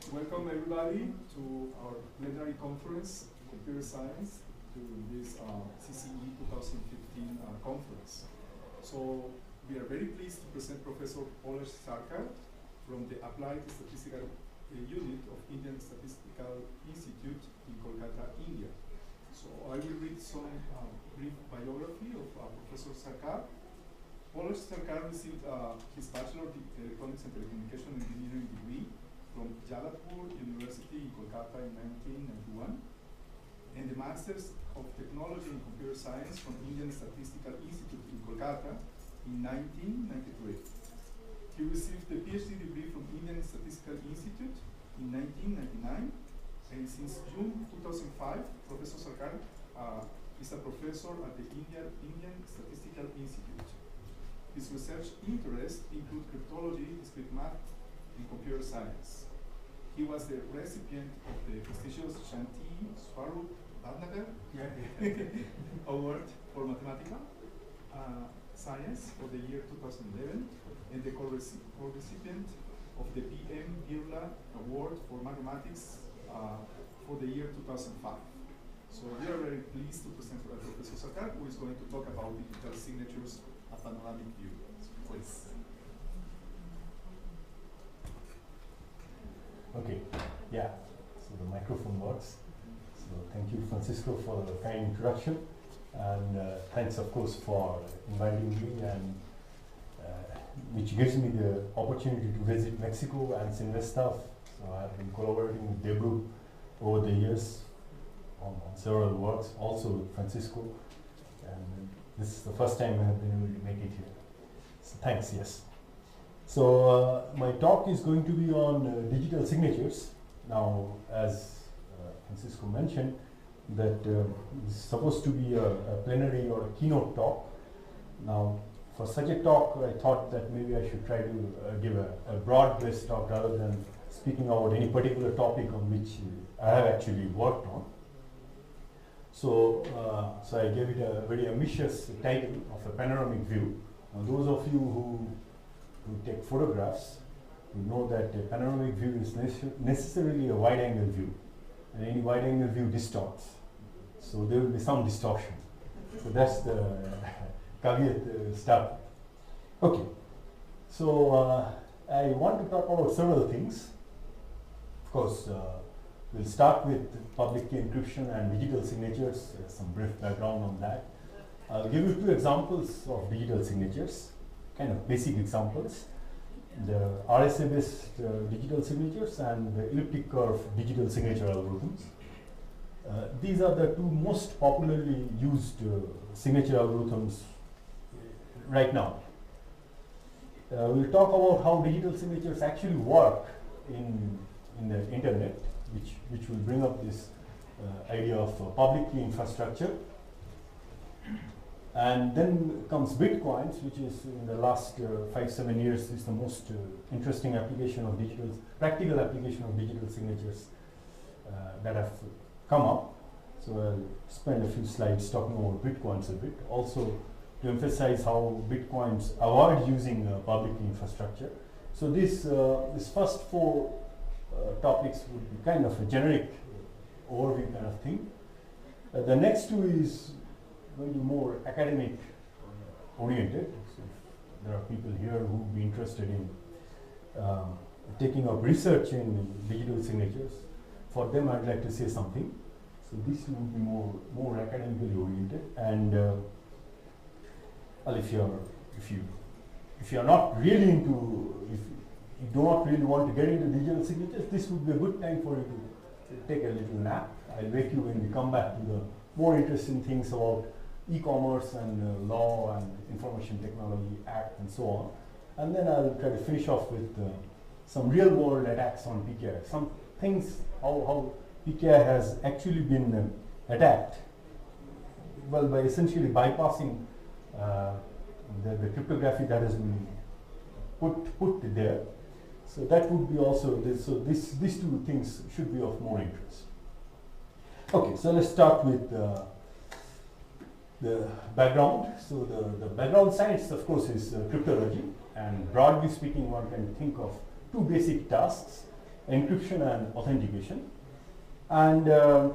Welcome everybody to our plenary conference, Computer Science, to this CCE 2015 conference. So we are very pleased to present Professor Palash Sarkar from the Applied Statistical Unit of Indian Statistical Institute in Kolkata, India. So I will read some brief biography of Professor Sarkar. Palash Sarkar received his Bachelor of Electronics and Telecommunication Engineering degree from Jadavpur University in Kolkata in 1991, and the Masters of Technology in Computer Science from Indian Statistical Institute in Kolkata in 1993. He received the PhD degree from Indian Statistical Institute in 1999, and since June 2005, Professor Sarkar is a professor at the Indian Statistical Institute. His research interests include cryptology, discrete math, and computer science. He was the recipient of the prestigious Shanti Swarup Bhatnagar Award for Mathematical Science for the year 2011, and the co-recipient of the PM Birla Award for Mathematics for the year 2005. So we are very pleased to present Professor Sarkar, who is going to talk about digital signatures, a panoramic view. Please. Okay, yeah, so the microphone works. So thank you, Francisco, for the kind introduction. And thanks, of course, for inviting me, and which gives me the opportunity to visit Mexico and CINVESTAV. So I've been collaborating with Debru over the years on several works, also with Francisco. And this is the first time I have been able to make it here. So thanks, yes. So my talk is going to be on digital signatures. Now, as Francisco mentioned, that this is supposed to be a plenary or a keynote talk. Now, for such a talk, I thought that maybe I should try to give a broad-based talk rather than speaking about any particular topic on which I have actually worked on. So, so I gave it a very ambitious title of a panoramic view. Now, those of you who take photographs, you know that a panoramic view is necessarily a wide-angle view, and any wide-angle view distorts. So there will be some distortion. So that's the caveat start. Okay. So I want to talk about several things. Of course, we'll start with public key encryption and digital signatures, some brief background on that. I'll give you two examples of digital signatures, kind of basic examples. The RSA-based digital signatures and the elliptic curve digital signature algorithms. These are the two most popularly used signature algorithms right now. We'll talk about how digital signatures actually work in the internet, which will bring up this idea of public key infrastructure. And then comes Bitcoins, which is in the last 5-7 years is the most interesting application of practical application of digital signatures that have come up. So I'll spend a few slides talking about Bitcoins a bit, also to emphasize how Bitcoins avoid using public key infrastructure. So this first four topics would be kind of a generic overview kind of thing. The next two is going to be more academic oriented. So if there are people here who would be interested in taking up research in digital signatures, for them I'd like to say something. So this will be more academically oriented. And well, if you're not really into, if you do not really want to get into digital signatures, this would be a good time for you to take a little nap. I'll wake you when we come back to the more interesting things about e-commerce and law and Information Technology Act and so on. And then I'll try to finish off with some real-world attacks on PKI. Some things, how PKI has actually been attacked. Well, by essentially bypassing the cryptography that has been put there. So that would be also this. So these two things should be of more interest. Okay, so let's start with the background. So the background science, of course, is cryptology, and broadly speaking, one can think of two basic tasks. encryption and authentication. And I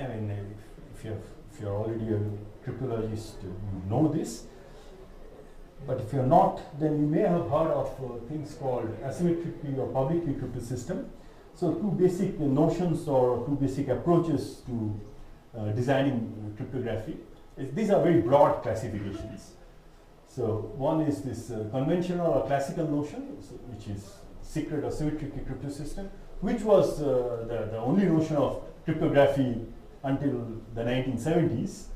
mean, if you're already a cryptologist, you know this. But if you're not, then you may have heard of things called asymmetric key or public key crypto system. So two basic notions or two basic approaches to designing cryptography. These are very broad classifications. So one is this conventional or classical notion, which is secret or symmetric key crypto system, which was the only notion of cryptography until the 1970s.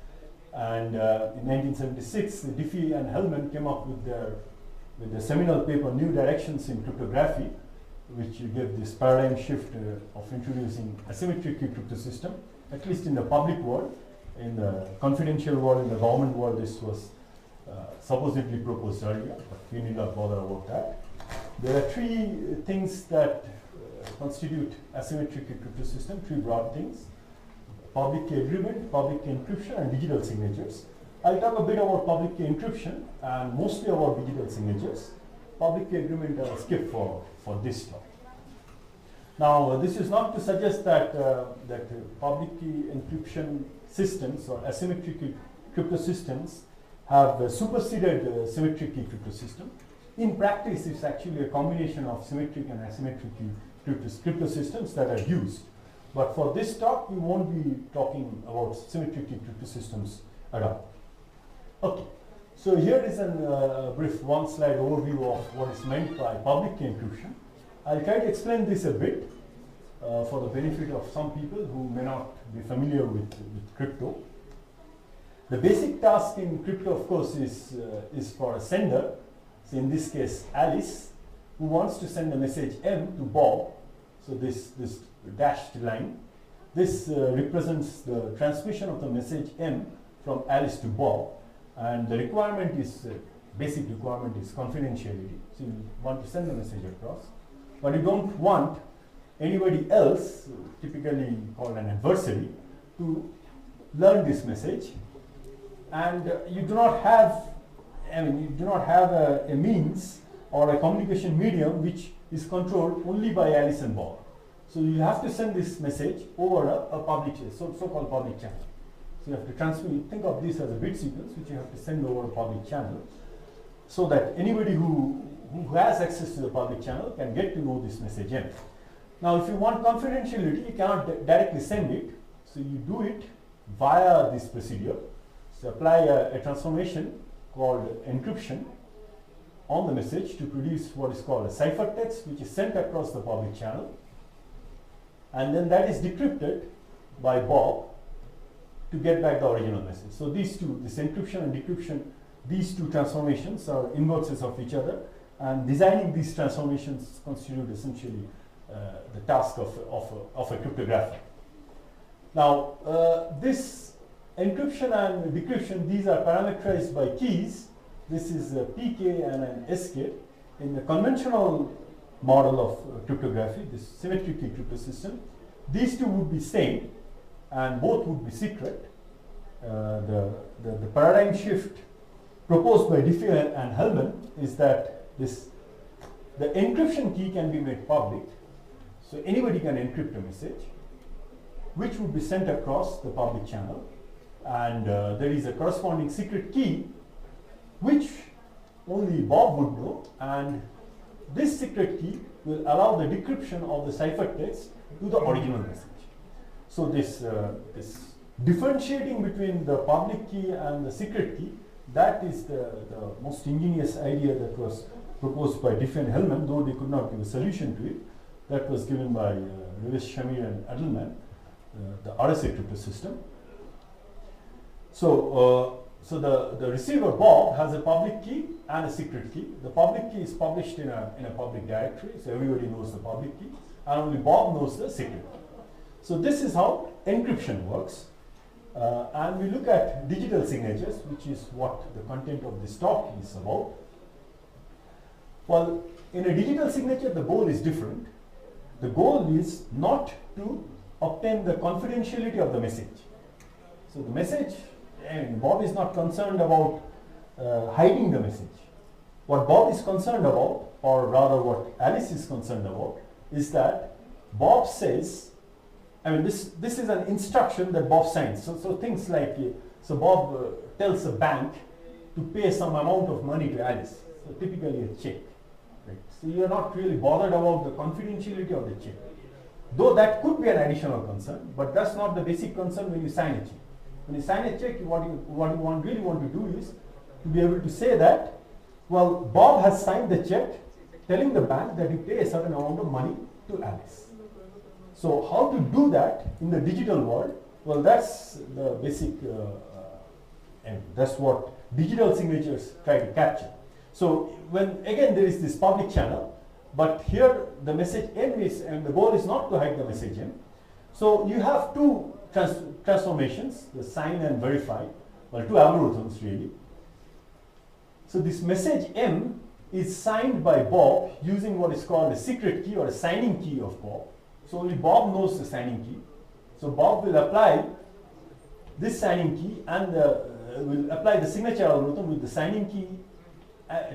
And in 1976, Diffie and Hellman came up with the seminal paper, New Directions in Cryptography, which gave this paradigm shift of introducing asymmetric key crypto system, at least in the public world. In the confidential world, in the government world, this was supposedly proposed earlier, but we need not bother about that. There are three things that constitute asymmetric key crypto system, three broad things: public key agreement, public key encryption, and digital signatures. I'll talk a bit about public key encryption and mostly about digital signatures. Public key agreement I'll skip for this talk. Now, this is not to suggest that public key encryption systems or asymmetric key crypto systems have superseded symmetric key crypto system. In practice, it's actually a combination of symmetric and asymmetric key crypto systems that are used. But for this talk, we won't be talking about symmetric key crypto systems at all. Okay, so here is a brief one-slide overview of what is meant by public key encryption. I'll try to explain this a bit for the benefit of some people who may not be familiar with crypto. The basic task in crypto, of course, is for a sender, so in this case Alice, who wants to send a message M to Bob. So this dashed line, this represents the transmission of the message M from Alice to Bob, and the requirement is, basic requirement is confidentiality. So you want to send the message across, but you don't want anybody else, typically called an adversary, to learn this message, and you do not have a means or a communication medium which is controlled only by Alice and Bob. So you have to send this message over a public, so-called public channel. So you have to transmit, think of this as a bit sequence which you have to send over a public channel, so that anybody who has access to the public channel can get to know this message M. Now, if you want confidentiality, you cannot directly send it, so you do it via this procedure. So apply a transformation called encryption on the message to produce what is called a ciphertext, which is sent across the public channel, and then that is decrypted by Bob to get back the original message. So these two, this encryption and decryption, these two transformations are inverses of each other, and designing these transformations constitute essentially the task of a cryptographer. Now, this encryption and decryption, these are parameterized by keys. This is a PK and an SK. In the conventional model of cryptography, this symmetric key crypto system, these two would be same and both would be secret. The paradigm shift proposed by Diffie and Hellman is that the encryption key can be made public, so anybody can encrypt a message, which would be sent across the public channel, and there is a corresponding secret key which only Bob would know, and this secret key will allow the decryption of the ciphertext to the original message. So this differentiating between the public key and the secret key, that is the most ingenious idea that was proposed by Diffie and Hellman, though they could not give a solution to it. That was given by Lewis, Shamir, and Edelman, the Rsa crypto system. So the receiver Bob has a public key and a secret key. The public key is published in a public directory, so everybody knows the public key, and only Bob knows the secret key. So this is how encryption works. And we look at digital signatures, which is what the content of this talk is about. Well, in a digital signature, the goal is different. The goal is not to obtain the confidentiality of the message. So the message, and Bob is not concerned about hiding the message. What Bob is concerned about, or rather what Alice is concerned about, is that Bob says, I mean, this is an instruction that Bob signs. So things like, so Bob tells a bank to pay some amount of money to Alice. So typically a check. Right? So you're not really bothered about the confidentiality of the check. Though that could be an additional concern, but that's not the basic concern when you sign a check. When you sign a check, what you really want to do is to be able to say that, well, Bob has signed the check telling the bank that you pay a certain amount of money to Alice. So how to do that in the digital world? Well, that's the basic, and that's what digital signatures try to capture. So when, again, there is this public channel, but here the message M is, and the goal is not to hide the message M. So you have two transformations, the sign and verify, well, two algorithms really. So this message M is signed by Bob using what is called a secret key or a signing key of Bob. So only Bob knows the signing key. So Bob will apply this signing key and will apply the signature algorithm with the signing key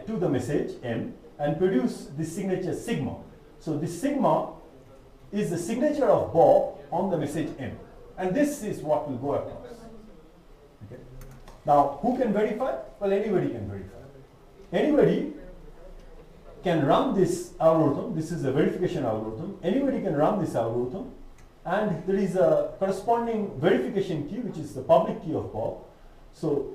to the message M and produce this signature sigma. So this sigma is the signature of Bob on the message M. And this is what will go across. Okay. Now, who can verify? Well, anybody can verify. Anybody can run this algorithm. This is a verification algorithm. Anybody can run this algorithm, and there is a corresponding verification key, which is the public key of Bob. So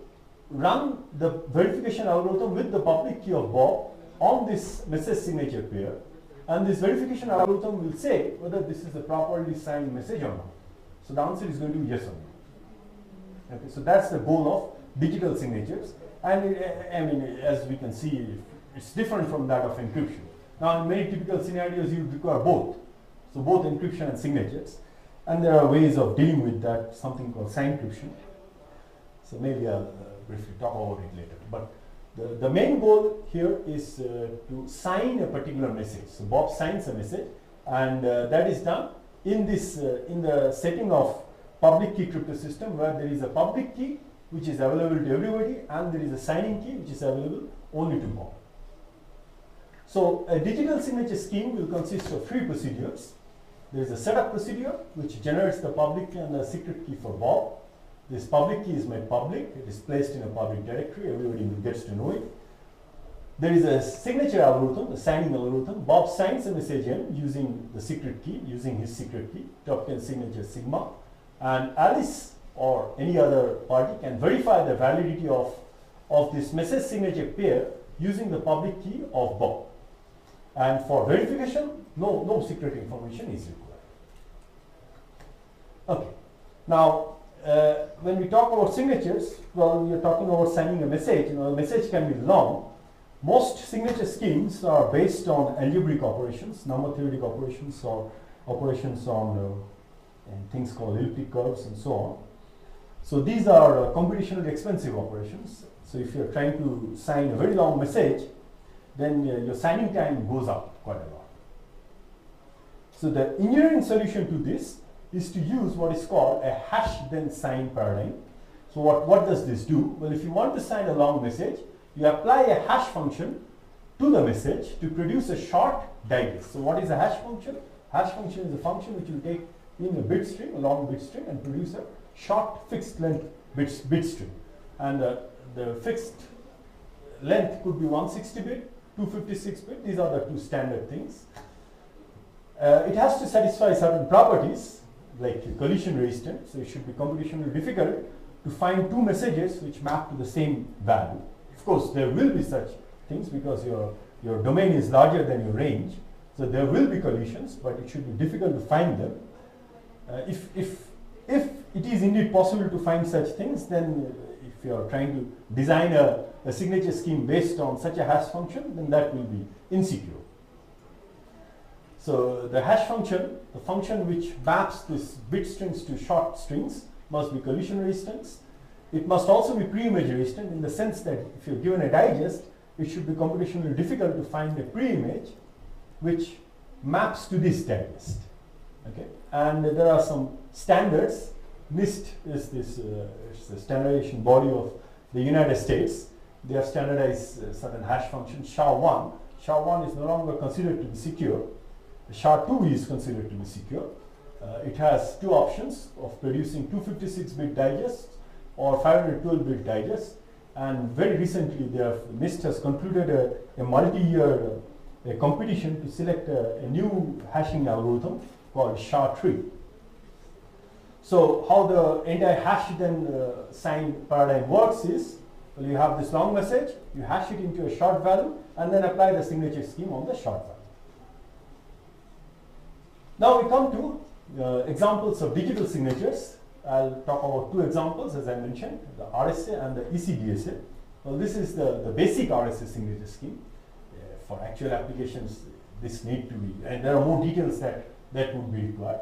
run the verification algorithm with the public key of Bob on this message signature pair, and this verification algorithm will say whether this is a properly signed message or not. So the answer is going to be yes or no. Okay, so that's the goal of digital signatures, and I mean, as we can see, it's different from that of encryption. Now, in many typical scenarios, you require both. So both encryption and signatures, and there are ways of dealing with that, something called sign encryption. So maybe I'll briefly talk about it later. But the main goal here is to sign a particular message. So Bob signs a message, and that is done in this in the setting of public key crypto system, where there is a public key which is available to everybody, and there is a signing key which is available only to Bob. So a digital signature scheme will consist of three procedures. There is a setup procedure which generates the public key and the secret key for Bob. This public key is made public. It is placed in a public directory. Everybody gets to know it. There is a signature algorithm, a signing algorithm. Bob signs a message M using the secret key, using his secret key to obtain signature sigma. And Alice or any other party can verify the validity of this message signature pair using the public key of Bob. And for verification, no secret information is required. Okay. Now, when we talk about signatures, well, we are talking about signing a message. You know, a message can be long. Most signature schemes are based on algebraic operations, number theoretic operations, or operations on things called elliptic curves and so on. So these are computationally expensive operations. So if you are trying to sign a very long message, then your signing time goes up quite a lot. So the engineering solution to this is to use what is called a hash then sign paradigm. So what does this do? Well, if you want to sign a long message, you apply a hash function to the message to produce a short digest. So what is a hash function? Hash function is a function which will take in a bit string, a long bit string, and produce a short fixed length bit string. And the fixed length could be 160-bit, 256-bit. These are the two standard things. It has to satisfy certain properties like collision resistant. So it should be computationally difficult to find two messages which map to the same value. Of course, there will be such things because your domain is larger than your range. So there will be collisions, but it should be difficult to find them. If it is indeed possible to find such things, then if you are trying to design a signature scheme based on such a hash function, then that will be insecure. So the hash function, the function which maps this bit strings to short strings, must be collision resistant. It must also be pre-image resistant in the sense that if you're given a digest, it should be computationally difficult to find a pre-image which maps to this digest. Okay, and there are some standards. NIST is this it's the standardization body of the United States. They have standardized certain hash functions. SHA-1 is no longer considered to be secure, SHA-2 is considered to be secure. It has two options of producing 256-bit digests or 512-bit digests. And very recently, NIST has concluded a multi-year competition to select a new hashing algorithm called SHA-3. So how the entire hash then sign paradigm works is, well, you have this long message, you hash it into a short value, and then apply the signature scheme on the short value. Now we come to examples of digital signatures. I'll talk about two examples, as I mentioned, the RSA and the ECDSA. Well, this is the basic RSA signature scheme. For actual applications, this need to be, and there are more details that would be required.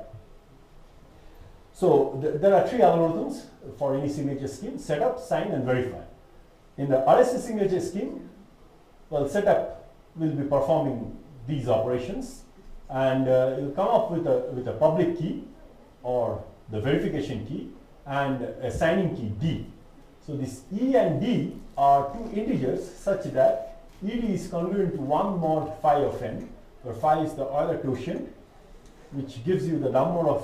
So there are three algorithms for any signature scheme: setup, sign, and verify. In the RSA signature scheme, well, setup will be performing these operations, and it will come up with a public key or the verification key and a signing key D. So this E and D are two integers such that ED is congruent to 1 mod phi of n, where phi is the Euler quotient, which gives you the number of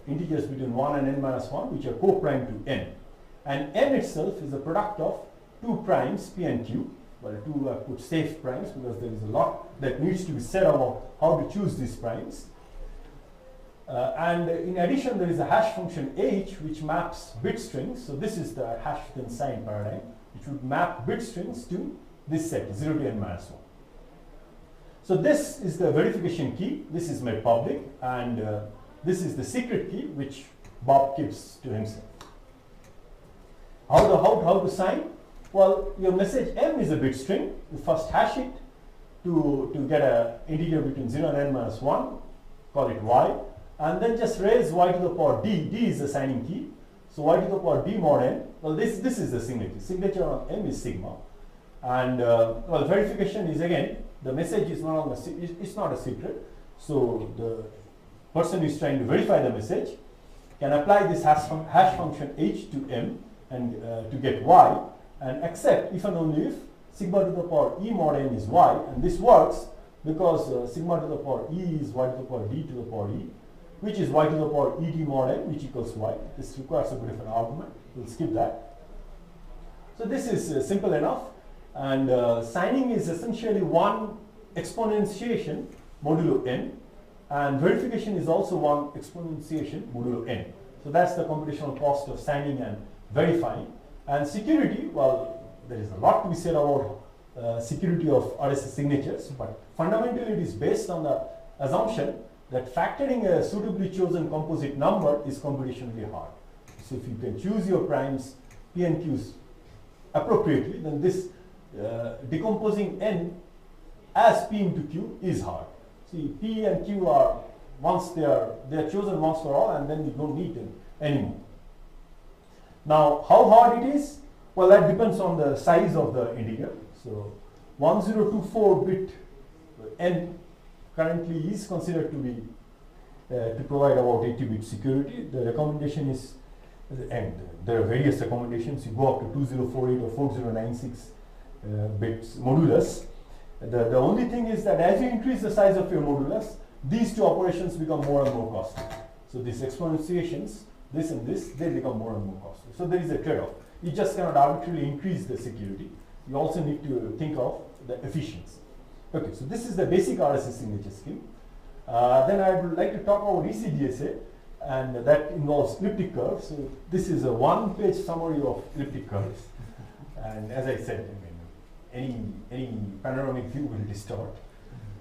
integers between 1 and n minus 1, which are co-prime to n. And n itself is the product of two primes, p and q. Well, two I put safe primes because there is a lot that needs to be said about how to choose these primes. And in addition, there is a hash function h, which maps bit strings. So this is the hash then sign paradigm, which would map bit strings to this set, 0 to n minus 1. So this is the verification key. This is made public, and this is the secret key, which Bob keeps to himself. How to sign? Well, your message m is a bit string. You first hash it to get an integer between 0 and n minus 1, call it y, and then just raise y to the power d. D is the signing key. So y to the power d mod n. Well, this is the signature. Signature on m is sigma. And well, verification is again, the message is not it's not a secret. So the person who is trying to verify the message can apply this hash function h to m and to get y, and accept if and only if sigma to the power e mod n is y. And this works because sigma to the power e is y to the power d to the power e, which is y to the power ed mod n, which equals y. This requires a bit of an argument. We'll skip that. So this is simple enough. And signing is essentially one exponentiation modulo n, and verification is also one exponentiation modulo n. So that's the computational cost of signing and verifying. And security, well, there is a lot to be said about security of RSA signatures, but fundamentally it is based on the assumption that factoring a suitably chosen composite number is computationally hard. So if you can choose your primes p and q's appropriately, then this decomposing n as p into q is hard. See, p and q are once they are chosen once for all, and then you don't need them anymore. Now, how hard it is? Well, that depends on the size of the integer. So 1024-bit n currently is considered to be to provide about 80-bit security. The recommendation is, and there are various recommendations. You go up to 2048 or 4096 bits modulus. The only thing is that as you increase the size of your modulus, these two operations become more and more costly. So these exponentiations, this and this, they become more and more costly. So there is a trade-off. You just cannot arbitrarily increase the security. You also need to think of the efficiency. Okay, so this is the basic RSA signature scheme. Then I would like to talk about ECDSA, and that involves elliptic curves. So this is a one-page summary of elliptic curves. And as I said, any panoramic view will distort.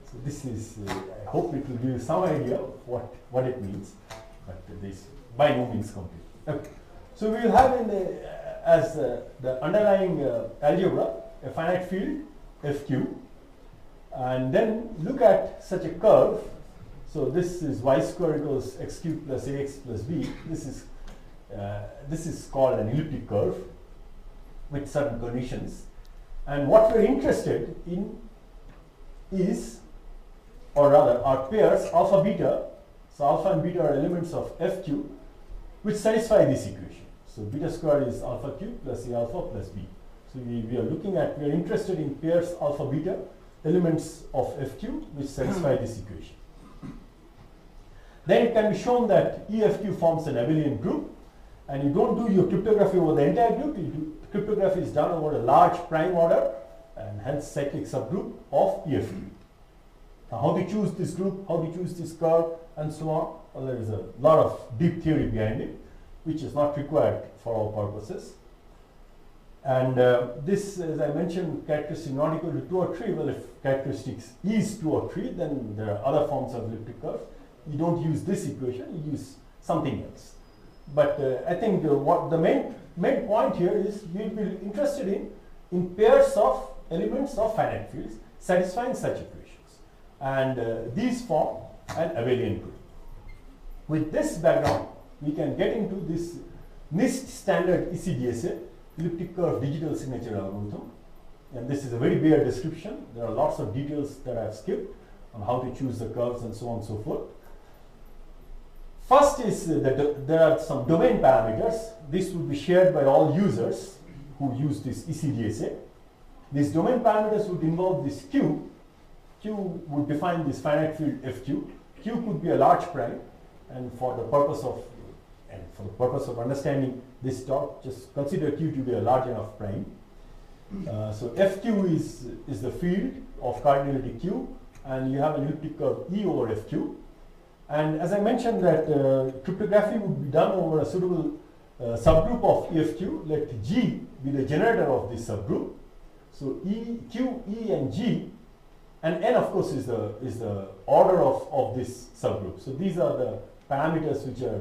So this is, I hope it will give you some idea of what it means, but this by no means complete. Okay. So we will have as the underlying algebra a finite field fq, and then look at such a curve. So this is y square equals x cubed plus ax plus b. This is called an elliptic curve with certain conditions. And what we're interested in is, or rather, are pairs alpha beta. So alpha and beta are elements of fq which satisfy this equation. So beta square is alpha cubed plus a alpha plus b. So we are interested in pairs alpha beta elements of fq which satisfy this equation. then it can be shown that EFQ forms an abelian group, and you don't do your cryptography over the entire group, cryptography is done over a large prime order, and hence cyclic subgroup of EFQ. Now, how to choose this group, how to choose this curve, and so on, well, there is a lot of deep theory behind it, which is not required for our purposes. And this, as I mentioned, characteristic not equal to 2 or 3. Well, if characteristics is 2 or 3, then there are other forms of elliptic curve. You don't use this equation, you use something else. But I think what the main point here is we'll be interested in pairs of elements of finite fields satisfying such equations. And these form an abelian group. With this background, we can get into this NIST standard ECDSA, elliptic curve digital signature algorithm. And this is a very bare description. There are lots of details that I've skipped on how to choose the curves and so on and so forth. First is that there are some domain parameters. This would be shared by all users who use this ECDSA. These domain parameters would involve this Q. Q would define this finite field FQ. Q could be a large prime, and for the purpose of understanding this talk, just consider Q to be a large enough prime. So FQ is the field of cardinality Q, and you have an elliptic curve E over FQ. And as I mentioned that cryptography would be done over a suitable subgroup of EFQ, let G be the generator of this subgroup. So E, Q, E, and G, and N of course is the order of this subgroup. So these are the parameters which are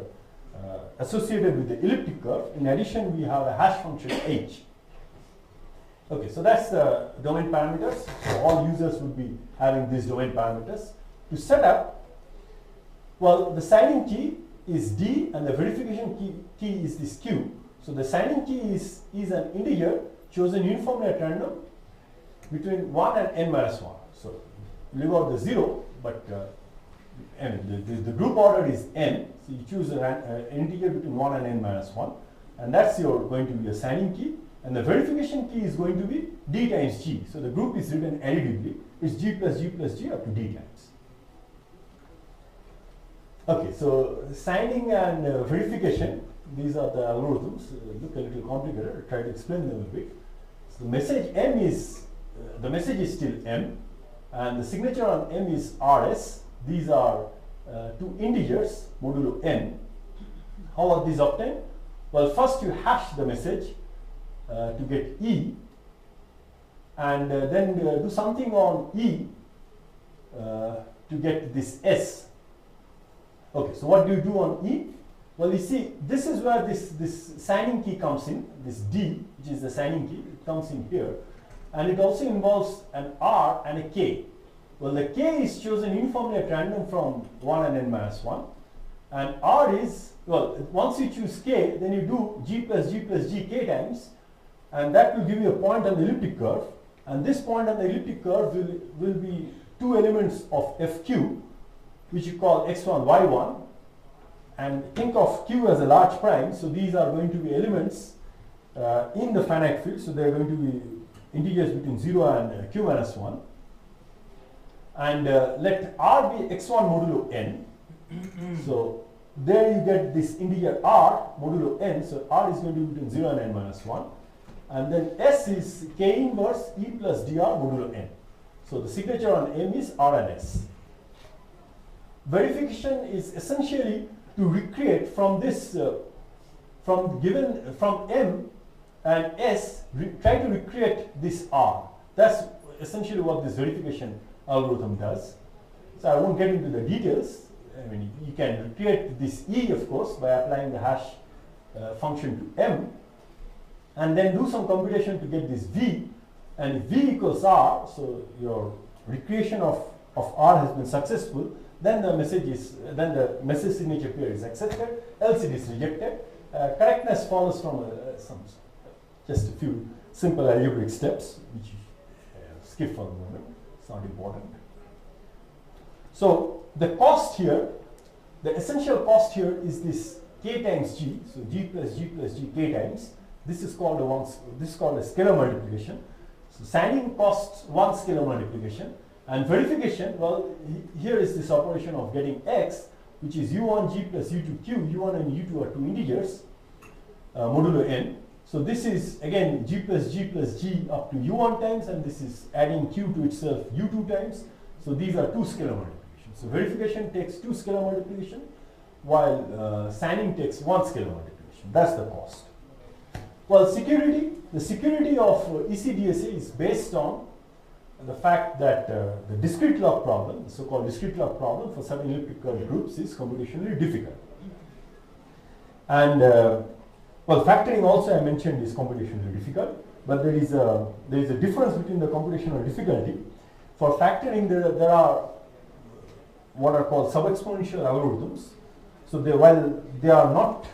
associated with the elliptic curve. In addition, we have a hash function H. Okay, so that's the domain parameters. So all users would be having these domain parameters. To set up, well, the signing key is D and the verification key is this Q. So the signing key is an integer chosen uniformly at random between 1 and n minus 1. So leave out the 0, but the group order is n. So you choose an integer between 1 and n minus 1. And that's going to be a signing key. And the verification key is going to be D times G. So the group is written additively. It's G plus G plus G up to D times. Okay, so signing and verification, these are the algorithms. Look a little complicated. I'll try to explain them a bit. So the message M is, the message is still M, and the signature on M is RS. These are two integers modulo n. How are these obtained? Well, first you hash the message to get E, and then do something on E to get this S. Okay, so what do you do on E? Well, you see, this is where this signing key comes in, this D, which is the signing key, it comes in here. And it also involves an R and a K. Well, the K is chosen uniformly at random from 1 and n minus 1. And R is, well, once you choose K, then you do G plus G plus G K times. And that will give you a point on the elliptic curve. And this point on the elliptic curve will be two elements of FQ, which you call x1, y1, and think of Q as a large prime. So these are going to be elements in the finite field. So they are going to be integers between 0 and q minus 1. And let R be x1 modulo n. So there you get this integer R modulo n. So R is going to be between 0 and n minus 1. And then S is K inverse E plus dr modulo n. So the signature on M is R and S. Verification is essentially to recreate from this, from M and S, try to recreate this R. That's essentially what this verification algorithm does. So I won't get into the details. I mean, you can recreate this E, of course, by applying the hash function to M, and then do some computation to get this V, and V equals R. So your recreation of R has been successful. Then the message signature pair is accepted, else it is rejected. Correctness follows from just a few simple algebraic steps, which you skip for the moment. It's not important. So the cost here, the essential cost here is this K times G. So G plus G plus G K times. This is called a scalar multiplication. So signing costs one scalar multiplication. And verification, well, here is this operation of getting X which is u1 g plus u2 q. u1 and u2 are two integers, modulo n. So this is again g plus g up to u1 times, and this is adding q to itself u2 times. So these are two scalar multiplications. So verification takes two scalar multiplication, while signing takes one scalar multiplication. That's the cost. Well, security, the security of ECDSA is based on the fact that the discrete log problem, the so-called discrete log problem for certain elliptic curve groups, is computationally difficult. And well, factoring also I mentioned is computationally difficult, but there is a difference between the computational difficulty. For factoring, there are what are called sub-exponential algorithms. So while they are not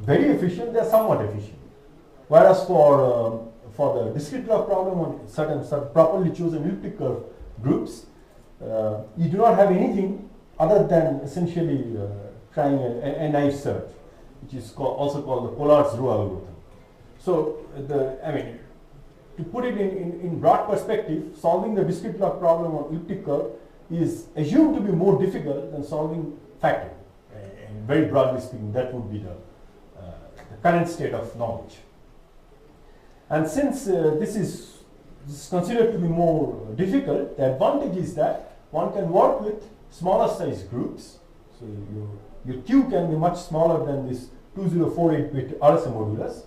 very efficient, they are somewhat efficient. Whereas for the discrete log problem on certain properly chosen elliptic curve groups, you do not have anything other than essentially trying a naive search, which is also called the Pollard's row algorithm. So to put it in broad perspective, solving the discrete log problem on elliptic curve is assumed to be more difficult than solving factoring. And very broadly speaking, that would be the current state of knowledge. And since this is considered to be more difficult, the advantage is that one can work with smaller size groups. So your Q can be much smaller than this 2048-bit RSA modulus.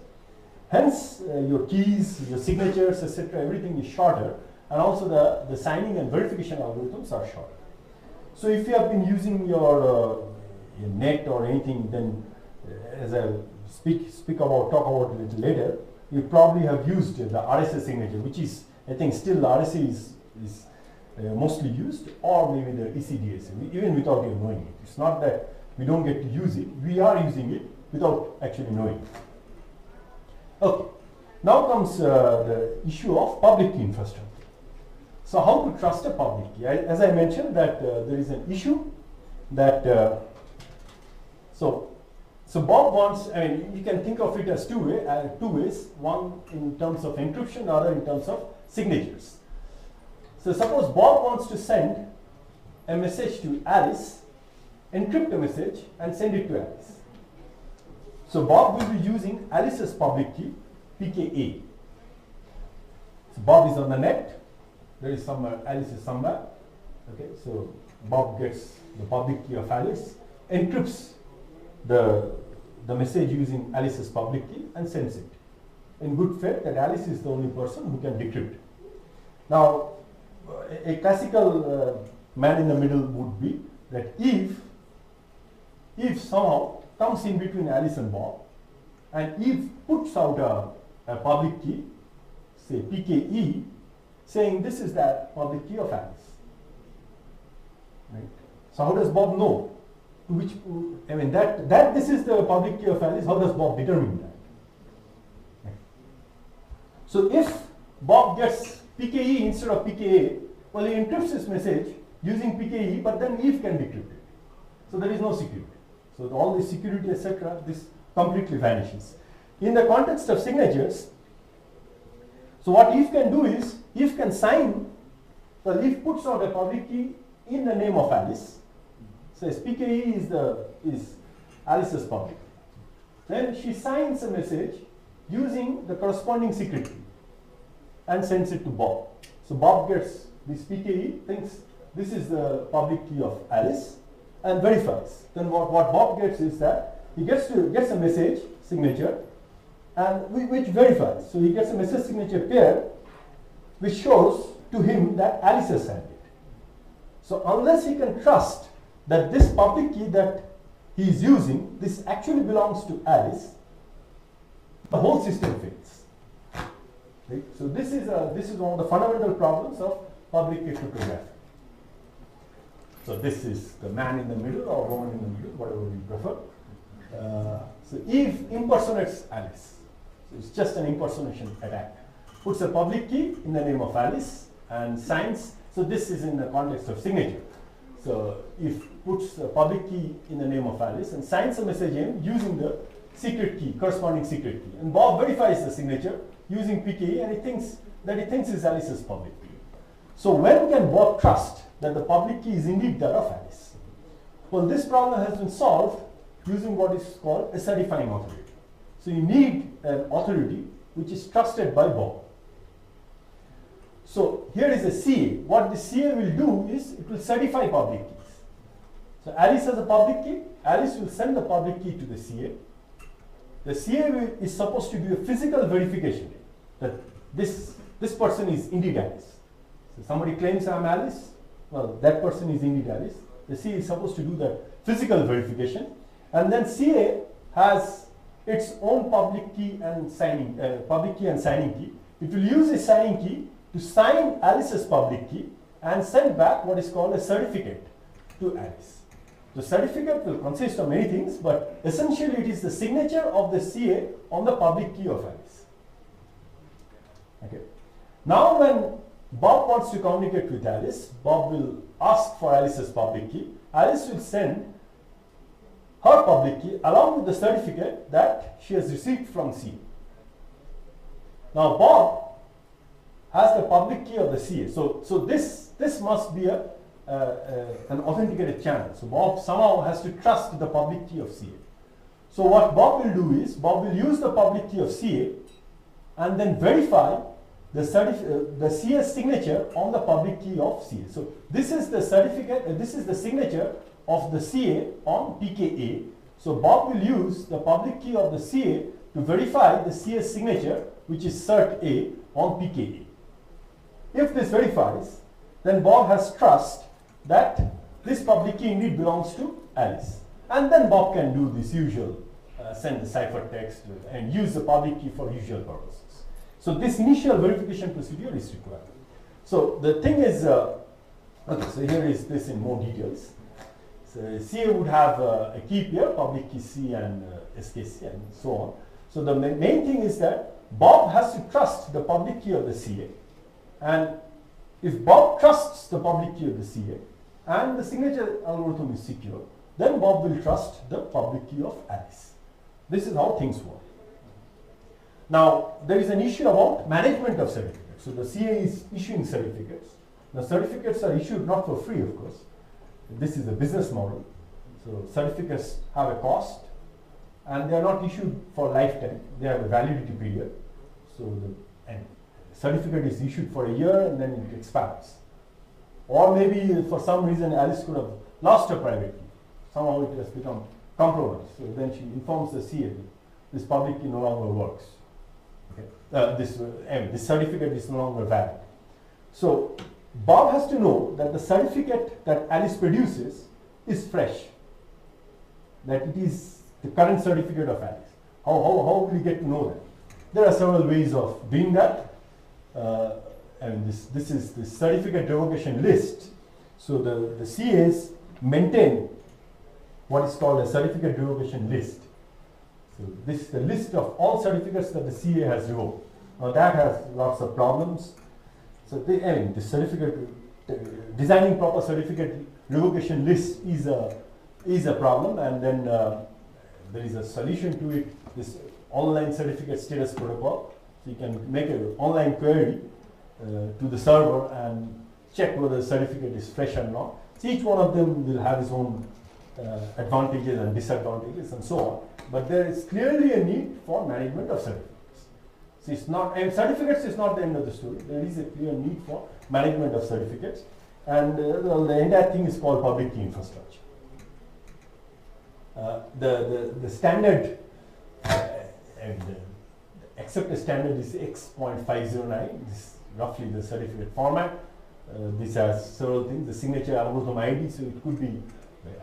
Hence, your keys, your signatures, etc., everything is shorter, and also the signing and verification algorithms are shorter. So if you have been using your net or anything, then as I'll talk about a little later, you probably have used the RSA signature, which is, I think, still RSA is mostly used, or maybe the ECDSA, even without you knowing it. It's not that we don't get to use it, we are using it without actually knowing it. Okay, now comes the issue of public key infrastructure. So how to trust a public key? As I mentioned that there is an issue that, so Bob wants, you can think of it as two ways, one in terms of encryption, the other in terms of signatures. So suppose Bob wants to send a message to Alice, encrypt a message and send it to Alice. So Bob will be using Alice's public key, PKA. So Bob is on the net, there is somewhere, Alice is somewhere. Okay, so Bob gets the public key of Alice, encrypts the message using Alice's public key and sends it, in good faith that Alice is the only person who can decrypt. Now, a classical man in the middle would be that if somehow comes in between Alice and Bob, and if puts out a public key, say PKE, saying this is the public key of Alice. Right? So how does Bob know? Which, that this is the public key of Alice, how does Bob determine that? Right. So if Bob gets PKE instead of PKA, well, he encrypts his message using PKE, but then Eve can decrypt it. So there is no security. So all the security, etc., this completely vanishes. In the context of signatures, so what Eve can do is, Eve can sign, well, Eve puts out a public key in the name of Alice, says PKE is Alice's public. Then she signs a message using the corresponding secret key and sends it to Bob. So Bob gets this PKE, thinks this is the public key of Alice, and verifies. Then what Bob gets is that he gets a message signature, and which verifies. So he gets a message signature pair, which shows to him that Alice has sent it. So unless he can trust that this public key that he is using, this actually belongs to Alice, the whole system fails. Right? So this is one of the fundamental problems of public key cryptography. So this is the man in the middle or woman in the middle, whatever you prefer. So Eve impersonates Alice. So it's just an impersonation attack. Puts a public key in the name of Alice and signs. So this is in the context of signature. So Eve puts a public key in the name of Alice and signs a message in using the secret key, corresponding secret key. And Bob verifies the signature using PKE, and he thinks is Alice's public key. So when can Bob trust that the public key is indeed that of Alice? Well, this problem has been solved using what is called a certifying authority. So you need an authority which is trusted by Bob. So here is a CA. What the CA will do is it will certify public keys. So Alice has a public key. Alice will send the public key to the CA. The CA is supposed to do a physical verification that this person is indeed Alice. So somebody claims I'm Alice. Well, that person is indeed Alice. The CA is supposed to do that physical verification, and then CA has its own public key and signing key. It will use a signing key to sign Alice's public key and send back what is called a certificate to Alice. The certificate will consist of many things, but essentially it is the signature of the CA on the public key of Alice. Okay. Now when Bob wants to communicate with Alice, Bob will ask for Alice's public key. Alice will send her public key along with the certificate that she has received from CA. Now Bob has the public key of the CA. So this must be an authenticated channel. So Bob somehow has to trust the public key of CA. So what Bob will do is Bob will use the public key of CA and then verify the CA's signature on the public key of CA. So this is the certificate, this is the signature of the CA on PKA. So Bob will use the public key of the CA to verify the CA's signature, which is cert A on PKA. If this verifies, then Bob has trust that this public key indeed belongs to Alice. And then Bob can do this usual send the ciphertext and use the public key for usual purposes. So this initial verification procedure is required. So the thing is, okay, so here is this in more details. So CA would have a key pair, public key C and SKC and so on. So the main thing is that Bob has to trust the public key of the CA. And if Bob trusts the public key of the CA and the signature algorithm is secure, then Bob will trust the public key of Alice. This is how things work. Now, there is an issue about management of certificates. So the CA is issuing certificates. The certificates are issued not for free, of course. This is a business model. So certificates have a cost and they are not issued for lifetime. They have a validity period. So the certificate is issued for a year and then it expires. Or maybe for some reason Alice could have lost her private key. Somehow it has become compromised. So then she informs the CA that this public key no longer works. Okay. This certificate is no longer valid. So Bob has to know that the certificate that Alice produces is fresh, that it is the current certificate of Alice. How will we get to know that? There are several ways of doing that. This is the certificate revocation list. So the CAs maintain what is called a certificate revocation list. So this is the list of all certificates that the CA has revoked. Now that has lots of problems. So the certificate designing proper certificate revocation list is a problem, and then there is a solution to it. This online certificate status protocol. So you can make an online query to the server and check whether the certificate is fresh or not. So each one of them will have its own advantages and disadvantages and so on. But there is clearly a need for management of certificates. So it's not, and certificates is not the end of the story. There is a clear need for management of certificates, and the entire thing is called public key infrastructure. The standard, the accepted standard is X.509. This is roughly the certificate format. This has several things. The signature algorithm ID, so it could be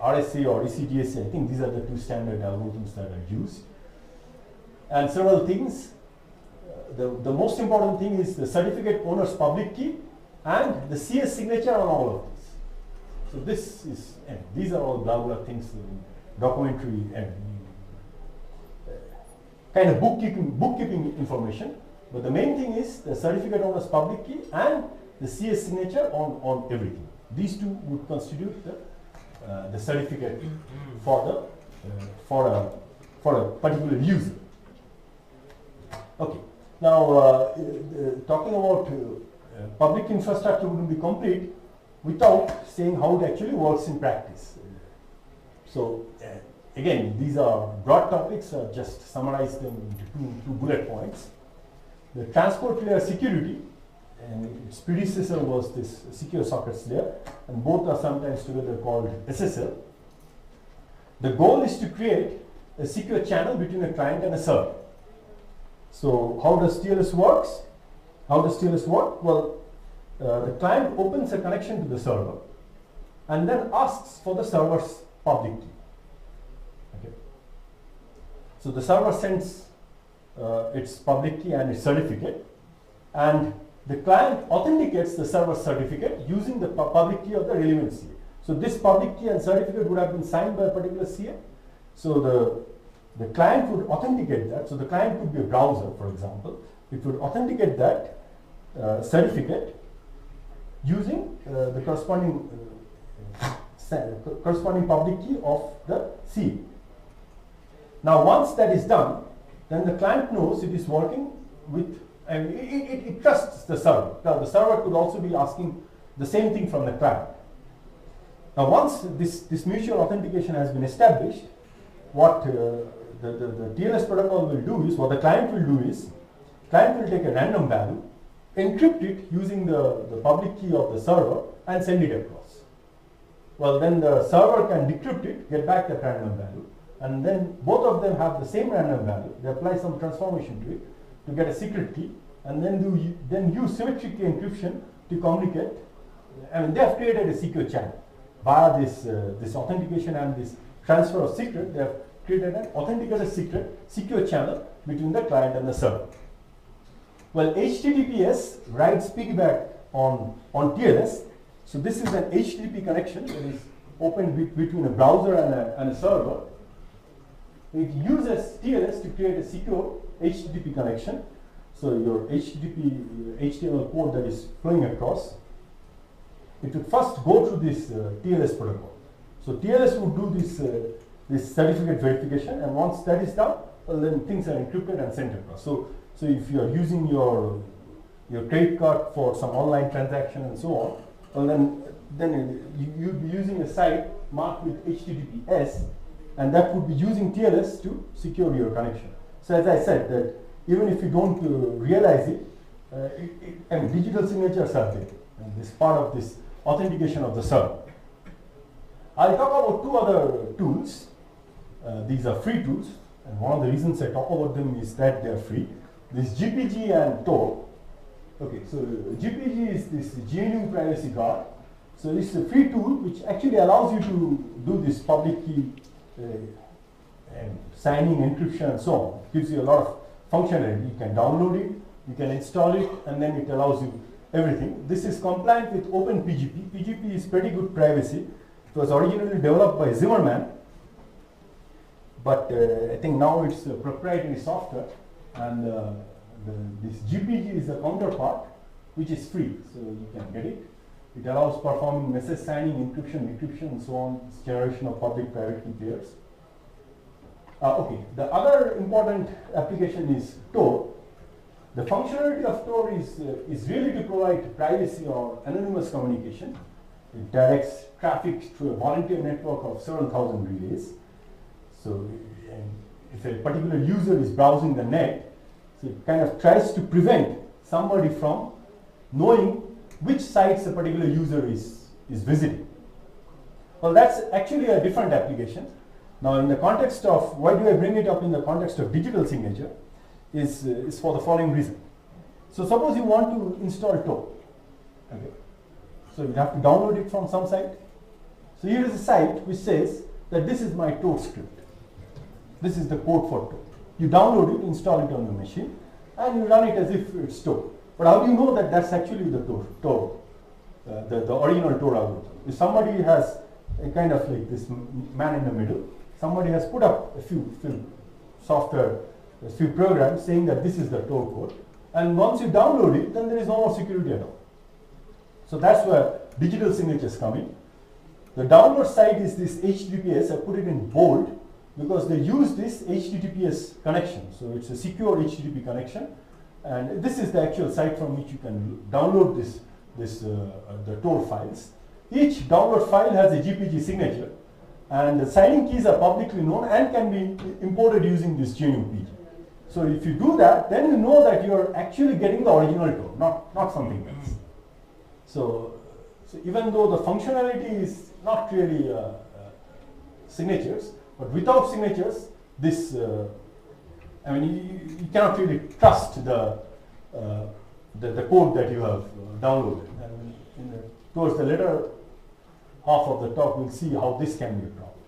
RSA or ECDSA. I think these are the two standard algorithms that are used. And several things. The most important thing is the certificate owner's public key and the CS signature on all of this. So this is, these are all blah blah things, documentary and kind of bookkeeping information. But the main thing is the certificate owner's public key and the CS signature on everything. These two would constitute the certificate for a particular user. Okay. Now, talking about public infrastructure wouldn't be complete without saying how it actually works in practice. So again, these are broad topics. Just summarize them into two bullet points. The transport layer security, and its predecessor was this secure sockets layer, and both are sometimes together called SSL. The goal is to create a secure channel between a client and a server. So how does TLS works? How does TLS work? Well, the client opens a connection to the server and then asks for the server's public key. Okay. So the server sends its public key and its certificate, and the client authenticates the server's certificate using the public key of the relevant CA. So this public key and certificate would have been signed by a particular CA. So the client would authenticate that. So the client could be a browser, for example. It would authenticate that certificate using the corresponding public key of the CA. Now once that is done, then the client knows it is working with, and it trusts the server. Now the server could also be asking the same thing from the client. Now once this mutual authentication has been established, what the TLS protocol will do is, what the client will do is, client will take a random value, encrypt it using the public key of the server and send it across. Well, then the server can decrypt it, get back that random value, and then both of them have the same random value. They apply some transformation to it to get a secret key, and then use symmetric key encryption to communicate. I mean, they have created a secure channel via this authentication and this transfer of secret. They have created an authenticated secure channel between the client and the server. Well, HTTPS writes piggyback on TLS. So this is an HTTP connection that is opened between a browser and a server. It uses TLS to create a secure HTTP connection. So your HTML code that is flowing across, it would first go through this TLS protocol. So TLS would do this certificate verification, and once that is done, well, then things are encrypted and sent across. So if you are using your credit card for some online transaction and so on, well, then you'd be using a site marked with HTTPS, and that would be using TLS to secure your connection. So as I said, that even if you don't realize it, I mean, digital signatures are there, and this part of this authentication of the server. I'll talk about two other tools. These are free tools, and one of the reasons I talk about them is that they are free. This GPG and Tor. Okay, so GPG is this GNU Privacy Guard. So this is a free tool which actually allows you to do this public key and signing, encryption, and so on. It gives you a lot of functionality. You can download it, you can install it, and then it allows you everything. This is compliant with OpenPGP. PGP is pretty good privacy. It was originally developed by Zimmerman, but I think now it's proprietary software, and this GPG is the counterpart, which is free, so you can get it. It allows performing message signing, encryption, decryption, and so on. It's generation of public-private key pairs. Okay, the other important application is Tor. The functionality of Tor is really to provide privacy or anonymous communication. It directs traffic through a volunteer network of several thousand relays. So if a particular user is browsing the net, so it kind of tries to prevent somebody from knowing which sites a particular user is visiting. Well, that's actually a different application. Now, in the context of, why do I bring it up in the context of digital signature, is for the following reason. So suppose you want to install Tor. Okay. So you have to download it from some site. So here is a site which says that this is my Tor script. This is the code for Tor. You download it, install it on your machine, and you run it as if it's Tor. But how do you know that that's actually the Tor, the original Tor algorithm? If somebody has a kind of like this man in the middle, somebody has put up a few software, a few programs saying that this is the Tor code, and once you download it, then there is no more security at all. So that's where digital signatures come in. The download site is this HTTPS. I put it in bold because they use this HTTPS connection. So it's a secure HTTP connection, and this is the actual site from which you can download the Tor files. Each download file has a GPG signature, And the signing keys are publicly known and can be imported using this GNU-PG. So if you do that, then you know that you're actually getting the original token, not something else. So even though the functionality is not really signatures, but without signatures, this, I mean, you cannot really trust the code that you have downloaded. And towards the later half of the talk, we'll see how this can be a problem.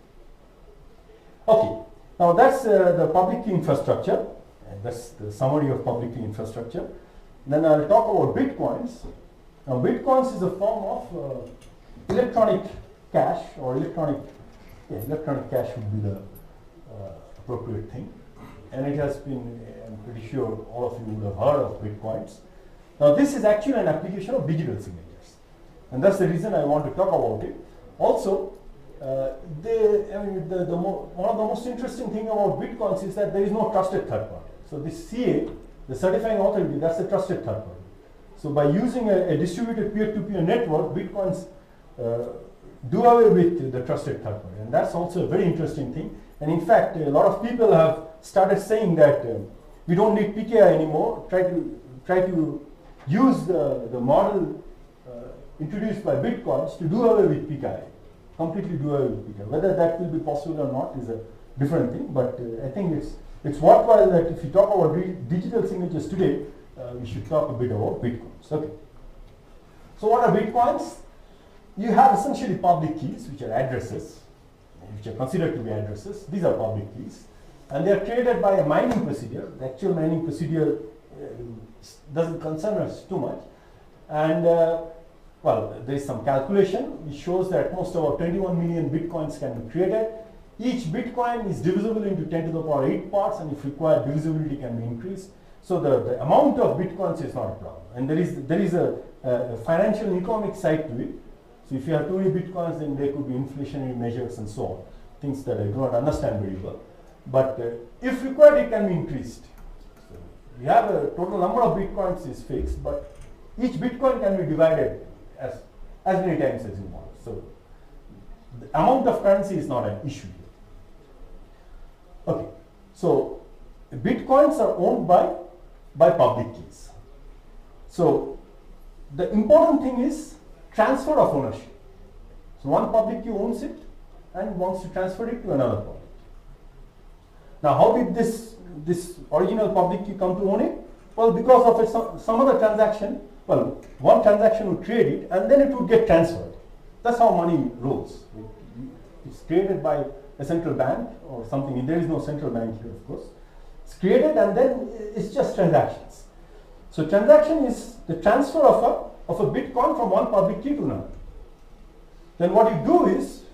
Okay, now that's the public key infrastructure. And that's the summary of public key infrastructure. Then I'll talk about bitcoins. Now, bitcoins is a form of electronic cash, or electronic cash would be the appropriate thing. And it has been, I'm pretty sure all of you would have heard of bitcoins. Now, this is actually an application of digital signatures. And that's the reason I want to talk about it. Also, one of the most interesting thing about bitcoins is that there is no trusted third party. So this CA, the certifying authority, that's a trusted third party. So by using a distributed peer-to-peer network, bitcoins do away with the trusted third party. And that's also a very interesting thing. And in fact, a lot of people have started saying that we don't need PKI anymore. Try to use the model introduced by bitcoins to do away with PKI, completely do away with PKI. Whether that will be possible or not is a different thing. But I think it's worthwhile that if you talk about digital signatures today, we should talk a bit about bitcoins. Okay. So what are bitcoins? You have essentially public keys, which are addresses, which are considered to be addresses. These are public keys. And they are created by a mining procedure. The actual mining procedure doesn't concern us too much. And well, there is some calculation which shows that most about 21 million bitcoins can be created. Each bitcoin is divisible into 10 to the power 8 parts, and if required, divisibility can be increased. So the amount of bitcoins is not a problem. And there is a financial and economic side to it. So if you have too many bitcoins, then there could be inflationary measures and so on, things that I do not understand very well. But if required, it can be increased. So you have a total number of bitcoins is fixed, but each bitcoin can be divided as many times as you want. So the amount of currency is not an issue here. Okay, so bitcoins are owned by public keys. So the important thing is transfer of ownership. So one public key owns it and wants to transfer it to another public key. Now, how did this original public key come to own it? Well, because of some other transaction. Well, one transaction would create it and then it would get transferred. That's how money rolls. It's created by a central bank or something. There is no central bank here, of course. It's created and then it's just transactions. So transaction is the transfer of a bitcoin from one public key to another. Then what you do is,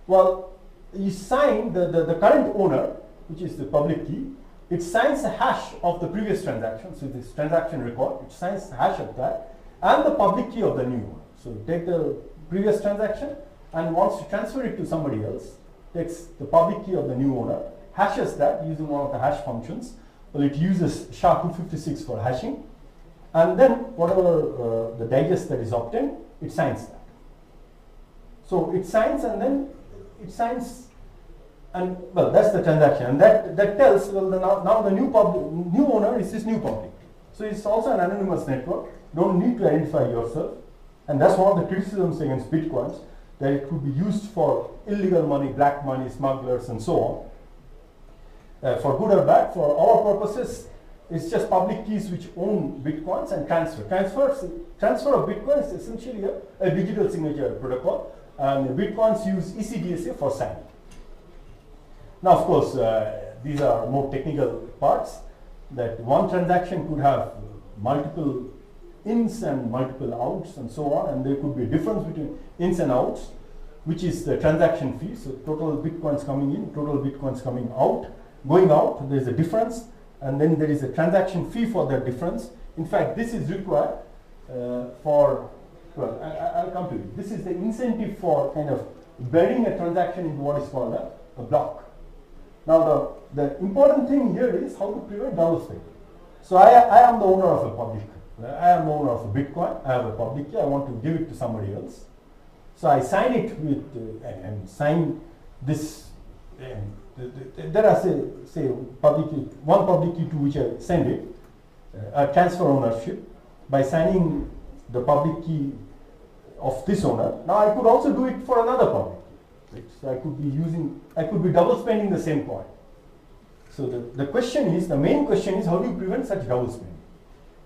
well, you sign the current owner, which is the public key, it signs a hash of the previous transaction, so this transaction record, it signs a hash of that, and the public key of the new one. So you take the previous transaction and wants to transfer it to somebody else, takes the public key of the new owner, hashes that using one of the hash functions. Well, it uses SHA-256 for hashing, and then whatever the digest that is obtained, it signs that. So it signs and then it signs, and well, that's the transaction, and that tells, well, now the new owner is this new public. So it's also an anonymous network. You don't need to identify yourself, and that's one of the criticisms against bitcoins, that it could be used for illegal money, black money, smugglers, and so on. For good or bad, for our purposes, it's just public keys which own bitcoins and transfer. Transfer of bitcoin is essentially a digital signature protocol, and bitcoins use ECDSA for signing. Now, of course, these are more technical parts, that one transaction could have multiple ins and multiple outs and so on, and there could be a difference between ins and outs, which is the transaction fee. So total bitcoins coming in, total bitcoins coming out, going out, there is a difference, and then there is a transaction fee for that difference. In fact, this is required for, well, I'll come to it. This is the incentive for kind of burying a transaction into what is called a block. Now, the important thing here is how to prevent double staking. So I am the owner of a public key. I am the owner of a bitcoin. I have a public key. I want to give it to somebody else. So I sign it with, and sign this, there are say public key, one public key to which I send it, transfer ownership by signing the public key of this owner. Now I could also do it for another public key. Right? So I could be double spending the same coin. So the main question is, how do you prevent such double spending?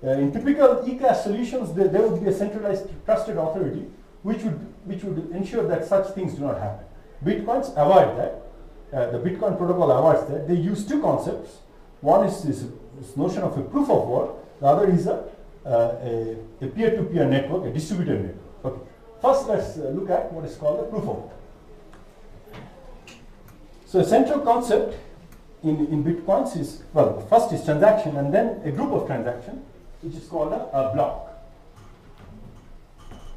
In typical E-class solutions, there would be a centralized trusted authority which would ensure that such things do not happen. Bitcoins avoid that. The Bitcoin protocol avoids that. They use two concepts. One is this notion of a proof of work. The other is a peer-to-peer network, a distributed network. Okay. First, let's look at what is called a proof of work. So a central concept in Bitcoins is, well, first is transaction and then a group of transactions, which is called a block.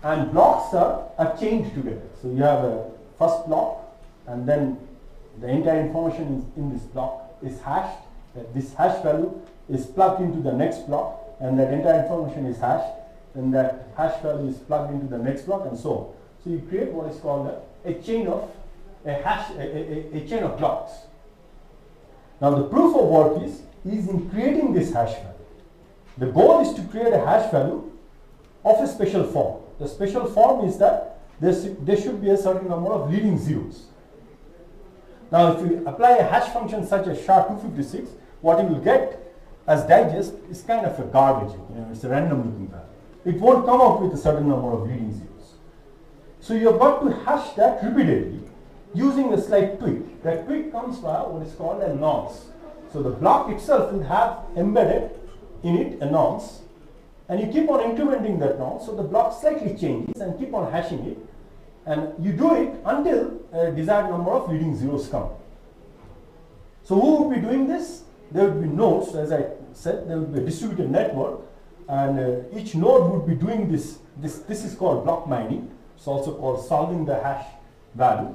And blocks are chained together. So you have a first block, and then the entire information in this block is hashed. This hash value is plugged into the next block, and that entire information is hashed, and that hash value is plugged into the next block, and so on. So you create what is called a chain of a chain of blocks. Now the proof of work is in creating this hash value. The goal is to create a hash value of a special form. The special form is that there should be a certain number of leading zeros. Now if you apply a hash function such as SHA-256, what you will get as digest is kind of a garbage. It's a random looking value. It won't come out with a certain number of leading zeros. So you have got to hash that repeatedly using a slight tweak. That tweak comes via what is called a nonce. So the block itself will have embedded in it a nonce, and you keep on incrementing that nonce, so the block slightly changes and keep on hashing it, and you do it until a desired number of leading zeros come. So who would be doing this? There would be nodes, as I said, there would be a distributed network, and each node would be doing this. This is called block mining. It's also called solving the hash value.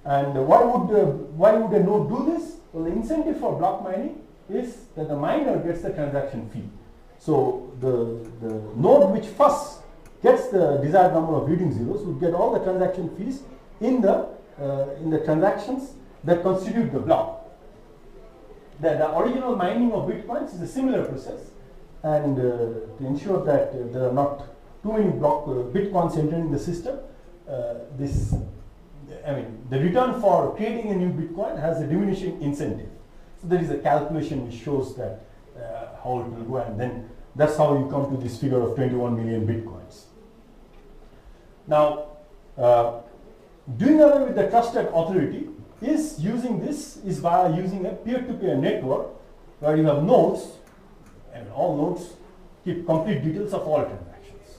And why would a node do this? Well, the incentive for block mining is that the miner gets the transaction fee. So the node which first gets the desired number of leading zeros would get all the transaction fees in the transactions that constitute the block. The original mining of bitcoins is a similar process, and to ensure that there are not too many bitcoins entering the system, the return for creating a new bitcoin has a diminishing incentive. So there is a calculation which shows that how it will go, and then that's how you come to this figure of 21 million bitcoins. Now, doing away with the trusted authority is via using a peer-to-peer network where you have nodes, and all nodes keep complete details of all transactions.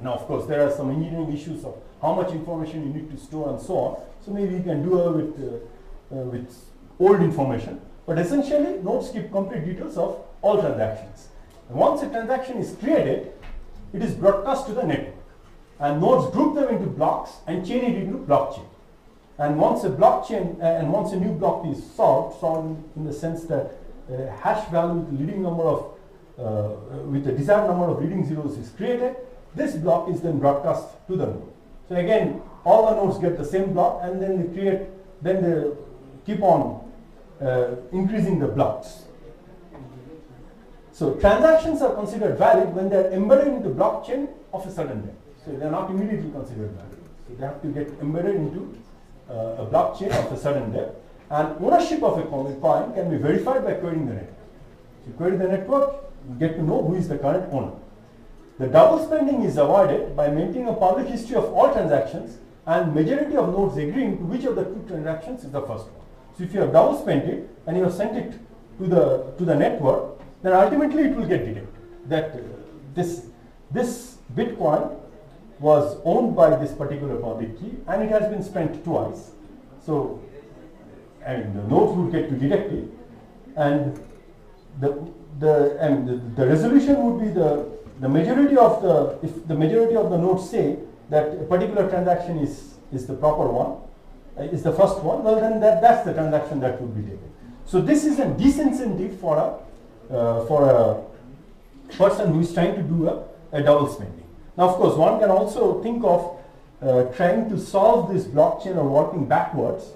Now, of course, there are some engineering issues of how much information you need to store and so on. So maybe you can do away with old information, but essentially nodes keep complete details of all transactions. And once a transaction is created, it is broadcast to the network, and nodes group them into blocks and chain it into blockchain. And once a blockchain once a new block is solved in the sense that hash value with the leading number of with the desired number of leading zeros is created, this block is then broadcast to the node. So again, all the nodes get the same block, and then they keep on increasing the blocks. So transactions are considered valid when they are embedded into blockchain of a certain depth. So they are not immediately considered valid. So they have to get embedded into a blockchain of a certain depth. And ownership of a coin can be verified by querying the network. So you query the network, you get to know who is the current owner. The double spending is avoided by maintaining a public history of all transactions, and majority of nodes agreeing to which of the two transactions is the first one. So if you have double spent it and you have sent it to the network, then ultimately it will get detected that this Bitcoin was owned by this particular public key, and it has been spent twice. So the nodes would get to detect it, and the resolution would be the majority of if the majority of the nodes say that a particular transaction is the proper one, is the first one, well then that's the transaction that would be taken. So this is a disincentive for a person who is trying to do a double spending. Now of course one can also think of trying to solve this blockchain or working backwards,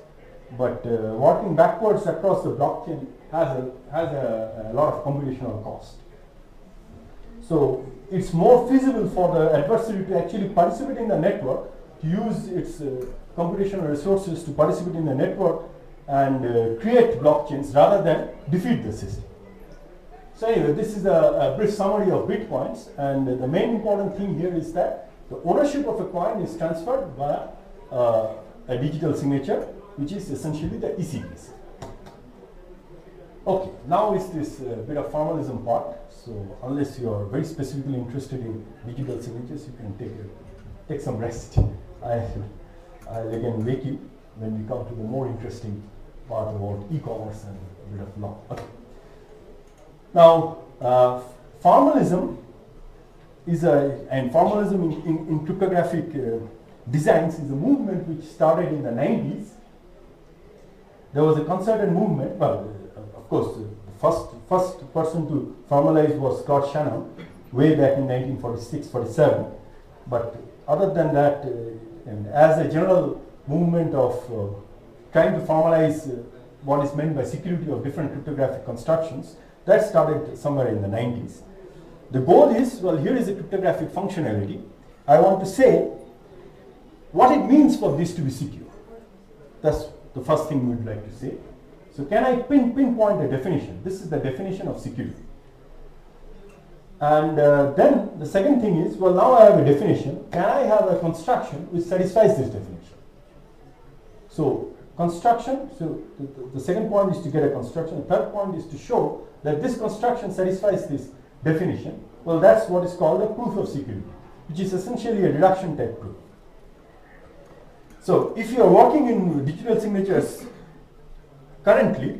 but working backwards across the blockchain has a lot of computational cost. So it's more feasible for the adversary to actually participate in the network, to use its computational resources to participate in the network and create blockchains rather than defeat the system. So anyway, this is a brief summary of Bitcoins, and the main important thing here is that the ownership of a coin is transferred via a digital signature, which is essentially the ECPs. Okay, now is this bit of formalism part. So unless you are very specifically interested in digital signatures, you can take some rest. I'll again wake you when we come to the more interesting part about e-commerce and a bit of law. Okay. Now, formalism is formalism in cryptographic designs is a movement which started in the 90s. There was a concerted movement. Well, of course, the first person to formalize was Scott Shannon way back in 1946-47. But other than that, and as a general movement of trying to formalize what is meant by security of different cryptographic constructions, that started somewhere in the 90s. The goal is, well, here is a cryptographic functionality. I want to say what it means for this to be secure. That's the first thing we'd like to say. So can I pinpoint a definition? This is the definition of security. And then the second thing is, well, now I have a definition. Can I have a construction which satisfies this definition? So construction, so the second point is to get a construction. The third point is to show that this construction satisfies this definition. Well, that's what is called a proof of security, which is essentially a reduction type proof. So if you are working in digital signatures currently,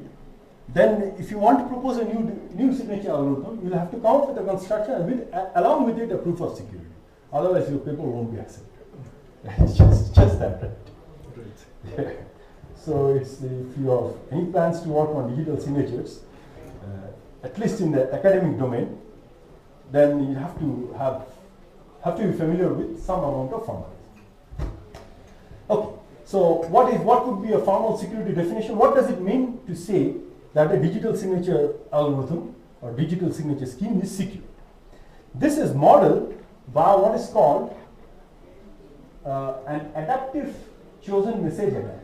then if you want to propose a new signature algorithm, you'll have to come up with a construction and along with it a proof of security. Otherwise your paper won't be accepted. It's just that, right? Yeah. So it's, if you have any plans to work on digital signatures, at least in the academic domain, then you have to be familiar with some amount of formalism. Okay, so what would be a formal security definition? What does it mean to say that a digital signature algorithm or digital signature scheme is secure? This is modeled by what is called an adaptive chosen message attack.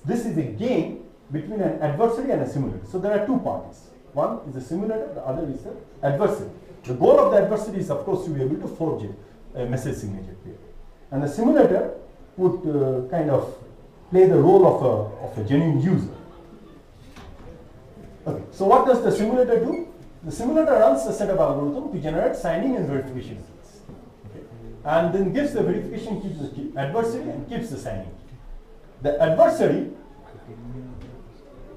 This is a game between an adversary and a simulator. So there are two parties. One is the simulator, the other is the adversary. The goal of the adversary is, of course, to be able to forge a message signature pair. And the simulator would kind of play the role of a genuine user. Okay, so what does the simulator do? The simulator runs a set of algorithms to generate signing and verification keys. Okay. And then gives the verification key to the adversary and keeps the signing key. The adversary,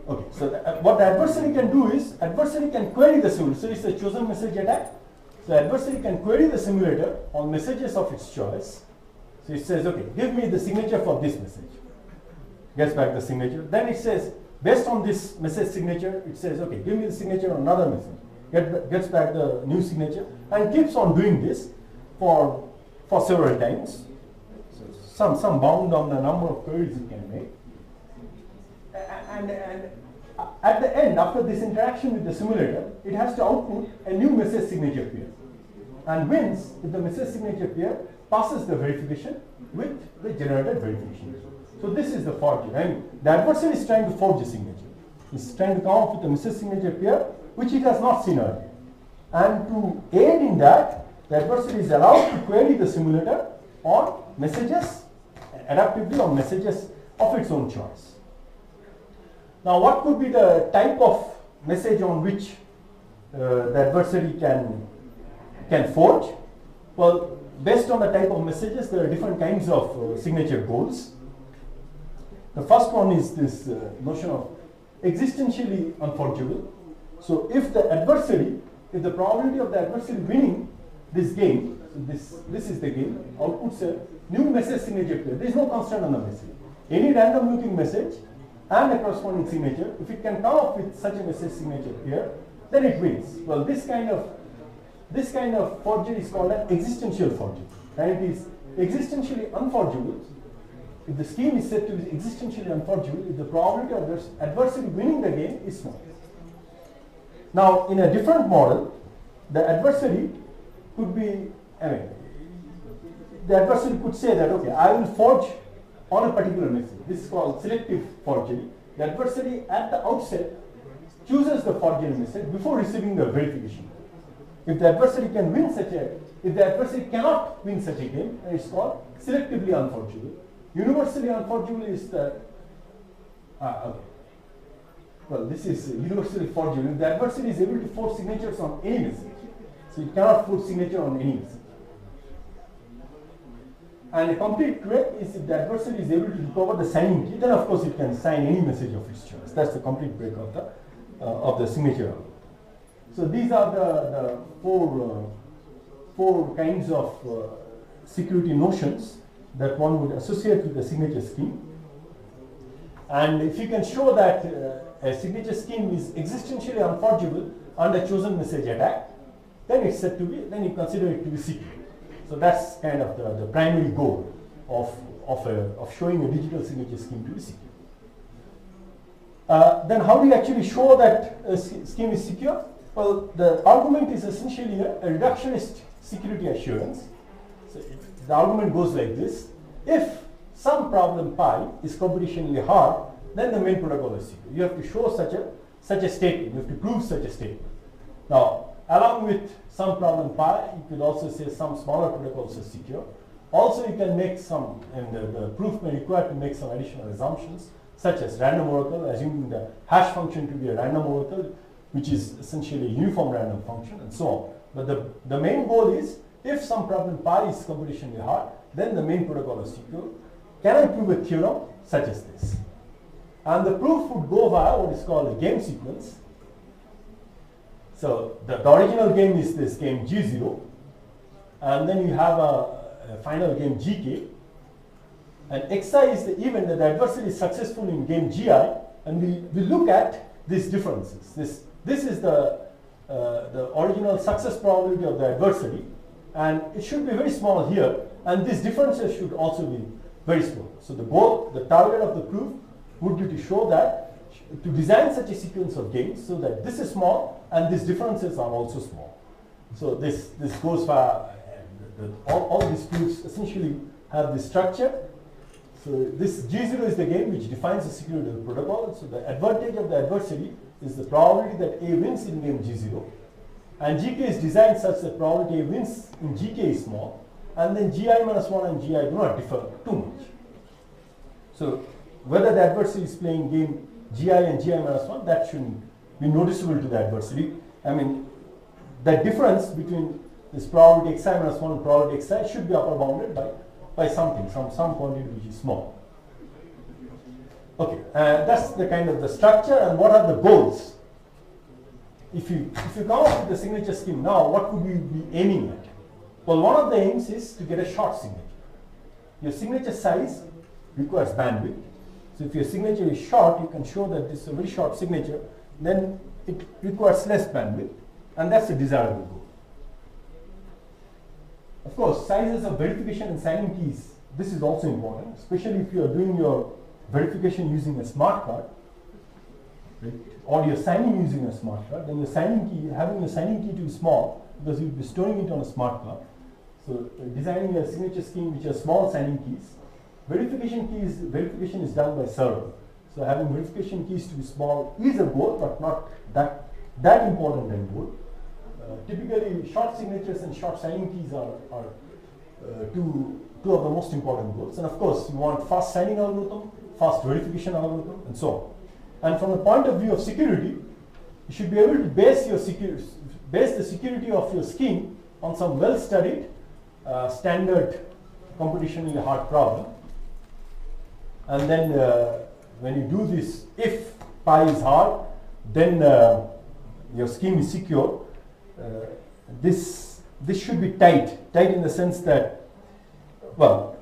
okay, so what the adversary can do is, adversary can query the simulator. So it's a chosen message attack. So the adversary can query the simulator on messages of its choice. So it says, okay, give me the signature for this message. Gets back the signature. Then it says, based on this message signature, it says, okay, give me the signature on another message. Gets back the new signature and keeps on doing this for several times. So some bound on the number of queries it can make. And at the end, after this interaction with the simulator, it has to output a new message signature pair. And wins if the message signature pair passes the verification with the generated verification. So this is the forgery. I mean, the adversary is trying to forge a signature. It's trying to come up with a message signature pair which it has not seen earlier. And to aid in that, the adversary is allowed to query the simulator on messages, adaptively on messages of its own choice. Now, what could be the type of message on which the adversary can forge? Well, based on the type of messages, there are different kinds of signature goals. The first one is this notion of existentially unforgeable. So if the probability of the adversary winning this game, so this is the game, outputs a new message signature pair. There is no constraint on the message. Any random looking message and a corresponding signature, if it can come up with such a message signature pair, then it wins. Well, this kind of forgery is called an existential forgery, and it is existentially unforgeable, if the scheme is said to be existentially unforgeable, if the probability of the adversary winning the game is small. Now, in a different model, the adversary could be, the adversary could say that, okay, I will forge on a particular message. This is called selective forgery. The adversary at the outset chooses the forgery message before receiving the verification. If the adversary can win if the adversary cannot win such a game, it's called selectively unforgeable. Universally unforgeable is the, okay. Well, this is universally forgeable. If the adversary is able to force signatures on any message, so it cannot force signature on any message. And a complete threat is if the adversary is able to recover the signing key, then of course it can sign any message of its choice. That's the complete break of the signature. So these are the four kinds of security notions that one would associate with the signature scheme. And if you can show that a signature scheme is existentially unforgeable under chosen message attack, then it's said to be, then you consider it to be secure. So that's kind of the primary goal of showing a digital signature scheme to be secure. Then how do you actually show that a scheme is secure? Well, the argument is essentially a reductionist security assurance. So the argument goes like this. If some problem pi is computationally hard, then the main protocol is secure. You have to show such a statement. You have to prove such a statement. Now, along with some problem pi, you could also say some smaller protocols are secure. Also, you can make some, and the proof may require to make some additional assumptions, such as random oracle, assuming the hash function to be a random oracle, which is essentially a uniform random function, and so on. But the main goal is, if some problem pi is computationally hard, then the main protocol is secure. Can I prove a theorem such as this? And the proof would go via what is called a game sequence. So the original game is this game G0, and then you have a final game Gk, and Xi is the event that the adversary is successful in game Gi, and we look at these differences. This is the original success probability of the adversary, and it should be very small here, and these differences should also be very small. So the target of the proof would be to show that, to design such a sequence of games so that this is small and these differences are also small. So this goes for all these proofs essentially have this structure. So this G0 is the game which defines the security of the protocol. So the advantage of the adversary is the probability that A wins in game G0, and Gk is designed such that probability A wins in Gk is small, and then Gi minus 1 and Gi do not differ too much. So whether the adversary is playing game Gi and Gi minus 1, that shouldn't be noticeable to the adversary. I mean, the difference between this probability Xi minus 1 and probability Xi should be upper bounded by something, some quantity which is small. Okay, that's the kind of the structure. And what are the goals? If you come up with the signature scheme now, what would we be aiming at? Well, one of the aims is to get a short signature. Your signature size requires bandwidth. So if your signature is short, you can show that this is a very short signature, then it requires less bandwidth, and that's a desirable goal. Of course, sizes of verification and signing keys, this is also important, especially if you are doing your verification using a smart card, right? Or you're signing using a smart card, then your signing key, having your signing key to be small, because you'll be storing it on a smart card. So designing a signature scheme which has small signing keys. Verification is done by server. So having verification keys to be small is a goal, but not that important a goal. Typically, short signatures and short signing keys are two of the most important goals. And of course, you want fast signing algorithm, fast verification algorithm, and so on. And from the point of view of security, you should be able to base the security of your scheme on some well-studied, standard computationally hard problem. And then when you do this, if pi is hard, then your scheme is secure. This should be tight in the sense that, well,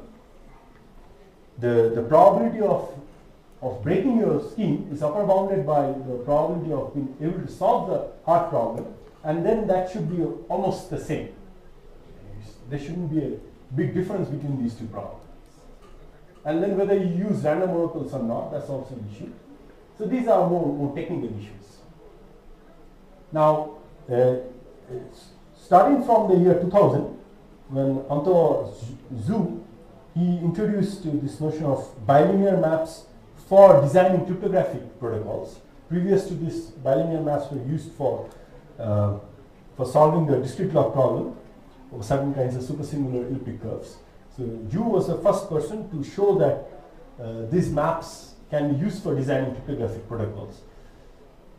the probability of breaking your scheme is upper bounded by the probability of being able to solve the hard problem, and then that should be almost the same. There shouldn't be big difference between these two problems. And then whether you use random oracles or not, that's also an issue. So these are more technical issues. Now, starting from the year 2000, when Anto Zhu, he introduced this notion of bilinear maps for designing cryptographic protocols. Previous to this, bilinear maps were used for solving the discrete log problem of certain kinds of supersimilar elliptic curves. So Zhu was the first person to show that these maps can be used for designing cryptographic protocols.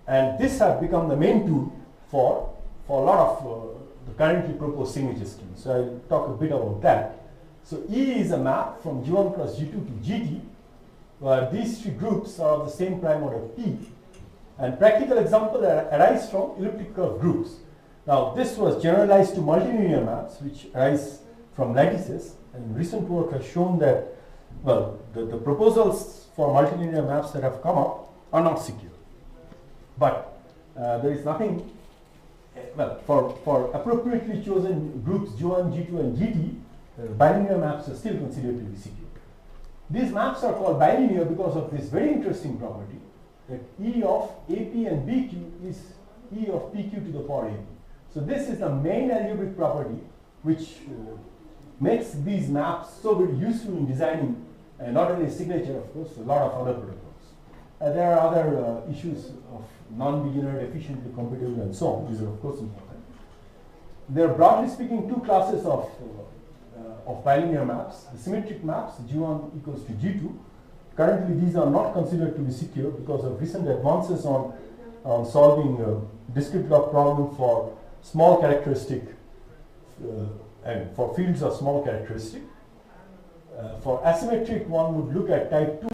And this has become the main tool for a lot of the currently proposed signature schemes. So I'll talk a bit about that. So E is a map from G1 cross G2 to GT, where these three groups are of the same prime order P. And practical examples arise from elliptic curve groups. Now, this was generalized to multilinear maps, which arise from lattices. And recent work has shown that, well, the proposals for multilinear maps that have come up are not secure. But there is nothing, well, for appropriately chosen groups G1, G2, and GT, bilinear maps are still considered to be secure. These maps are called bilinear because of this very interesting property that E of AP and BQ is E of PQ to the power AP. So this is the main algebraic property which makes these maps so very useful in designing not only signature, of course, a lot of other protocols. There are other issues of non-beginner, efficiently computable, and so on. These are, of course, important. There are, broadly speaking, two classes of bilinear maps. The symmetric maps, G1 equals to G2. Currently, these are not considered to be secure because of recent advances on solving discrete log problem for small characteristic and for fields of small characteristic. For asymmetric, one would look at type 2